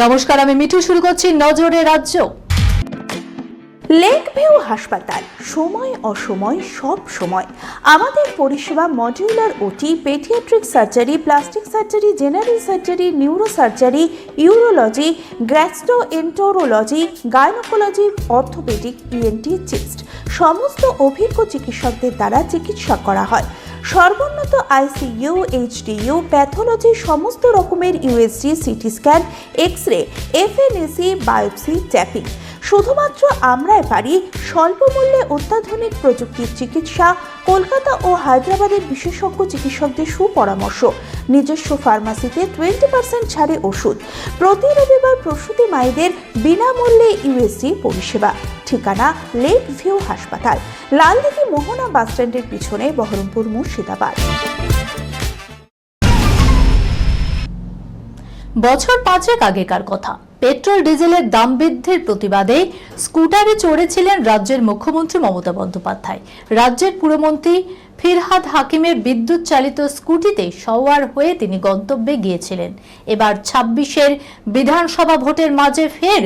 নমস্কার, আমি মিঠু। শুরু করছি নজরে রাজ্য। লেক ভিউ হাসপাতাল, সময় অসময় সব সময় আমাদের পরিষেবা modular OT, paediatric surgery, plastic surgery, general surgery, neuro surgery, urology, gastroenterology, gynaecology, orthopaedic, ENT, chest সমস্ত অভিজ্ঞ চিকিৎসকদের দ্বারা চিকিৎসা করা হয়। সর্বোন্নত আইসিইউ, এইচডিইউ, প্যাথোলজি, সমস্ত রকমের USG, CT scan, X ray, FNAC, biopsy, tapping. শুধুমাত্র আমরাই পারি স্বল্প মূল্যে অত্যাধুনিক প্রযুক্তির চিকিৎসা। কলকাতা ও হায়দ্রাবাদের বিশেষজ্ঞ চিকিৎসকদের সুপরামর্শ, নিজস্ব ফার্মাসিতে 20% ছাড়ে ওষুধ, প্রতি রবিবার প্রসূতি মায়েদের বিনামূল্যে ইউএসজি পরিষেবা। ঠিকানা লেক ভিউ হাসপাতাল, লালদিঘি মোহনা বাসস্ট্যান্ডের পিছনে, বহরমপুর, মুর্শিদাবাদ। বছর 5 আগেকার কথা। পেট্রোল ডিজেলের দাম বৃদ্ধির প্রতিবাদে স্কুটারে চড়েছিলেন রাজ্যের মুখ্যমন্ত্রী মমতা বন্দ্যোপাধ্যায়। রাজ্যের পুরমন্ত্রী ফিরহাদ হাকিমের বিদ্যুৎ চালিত স্কুটিতে সওয়ার হয়ে তিনি গন্তব্যে গিয়েছিলেন। এবার 26-এর বিধানসভা ভোটের মাঝে ফের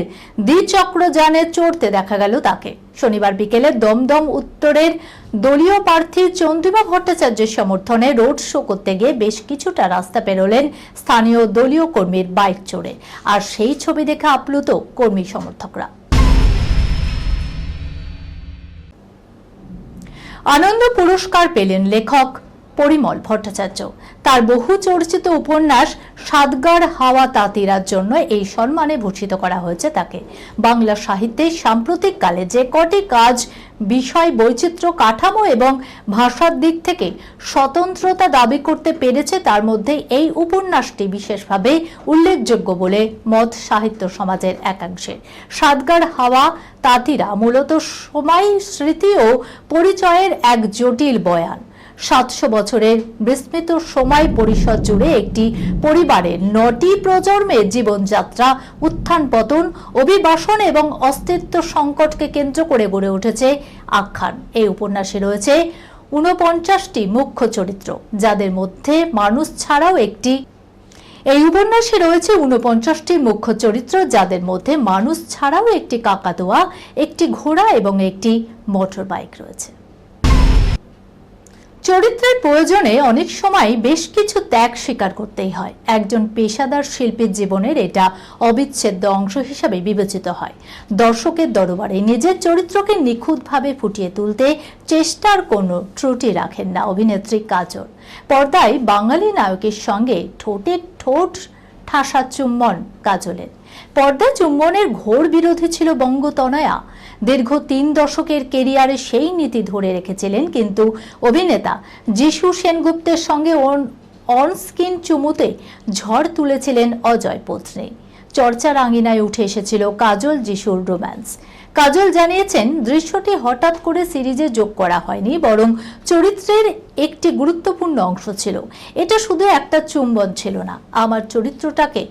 দ্বিচক্রযানে চড়তে দেখা গেল তাকে। শনিবার বিকেলে দমদম উত্তরের দলীয় প্রার্থী চন্দ্রিমা ভট্টাচার্যের সমর্থনে রোড শো করতে গিয়ে বেশ কিছুটা রাস্তা পেরোলেন স্থানীয় দলীয় কর্মীর বাইক চড়ে। আর সেই ছবি দেখে আপ্লুত কর্মী সমর্থকরা। আনন্দ পুরস্কার পেলেন লেখক পরিমল ভট্টাচার্য। তার বহু চর্চিত উপন্যাস সাতগার হাওয়া তাঁতিরার জন্য এই সম্মানে ভূষিত করা হয়েছে তাকে। বাংলা সাহিত্যের সাম্প্রতিক কালে যে কটি কাজ বিষয় বৈচিত্র্য, কাঠামো এবং ভাষার দিক থেকে স্বতন্ত্রতা দাবি করতে পেরেছে, তার মধ্যে এই উপন্যাসটি বিশেষভাবে উল্লেখযোগ্য বলে মত সাহিত্য সমাজের একাংশের। সাতগার হাওয়া তাঁতিরা মূলত সময়, স্মৃতি ও পরিচয়ের এক জটিল বয়ান। 700 বছরের বিস্মৃত সময় পরিষদ জুড়ে একটি পরিবারের 9টি প্রজন্মের জীবনযাত্রা, উত্থান পতন, অভিবাসন এবং অস্তিত্ব সংকটকে কেন্দ্র করে গড়ে উঠেছে আখ্যান। এই উপন্যাসে রয়েছে 49টি মুখ্য চরিত্র, যাদের মধ্যে মানুষ ছাড়াও একটি কাকাতুয়া, একটি ঘোড়া এবং একটি মোটর বাইক রয়েছে। চরিত্রের প্রয়োজনে অনেক সময় বেশ কিছু ত্যাগ স্বীকার করতেই হয়। একজন পেশাদার শিল্পীর জীবনের এটা অবিচ্ছেদ্য অংশ হিসাবে বিবেচিত হয়। দর্শকের দরবারে নিজের চরিত্রকে নিখুঁতভাবে ফুটিয়ে তুলতে চেষ্টার কোনো ত্রুটি রাখেন না অভিনেত্রী কাজল। পর্দায় বাঙালি নায়কের সঙ্গে ঠোঁটে ঠোঁট ঠাসা চুম্বন কাজলের। পর্দা চুম্বনের ঘোর বিরোধী ছিল বঙ্গতনয়া। দীর্ঘ 3 দশকের কেরিয়ারে সেই নীতি ধরে রেখেছিলেন, কিন্তু অভিনেতা যিশু সেনগুপ্তের সঙ্গে অন স্ক্রিন চুমুতে ঝড় তুলেছিলেন অজয় পত্নী। চর্চার আঙিনায় উঠে এসেছিল কাজল যিশুর রোম্যান্স। কাজল জানিয়েছেন, দৃশ্যটি হঠাৎ করে সিরিজে যোগ করা হয়নি, বরং চরিত্রের একটি গুরুত্বপূর্ণ অংশ ছিল। এটা শুধু একটা চুম্বন ছিল না, আমার চরিত্রটাকে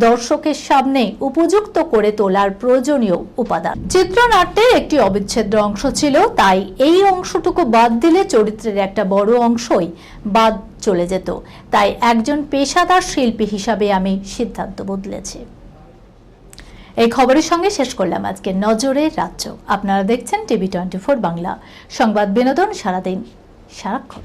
দর্শকের সামনে উপযুক্ত করে তোলার প্রয়োজনীয় উপাদান। চিত্রনাট্যের একটি অবিচ্ছেদ্য অংশ ছিল, তাই এই অংশটুকু বাদ দিলে চরিত্রের একটা বড় অংশই বাদ চলে যেত। তাই একজন পেশাদার শিল্পী হিসাবে আমি সিদ্ধান্ত বদলেছি। এই খবরের সঙ্গে শেষ করলাম আজকে নজরে রাজ্য। আপনারা দেখছেন টিভি 24 বাংলা, সংবাদ বিনোদন সারাদিন সারাক্ষণ।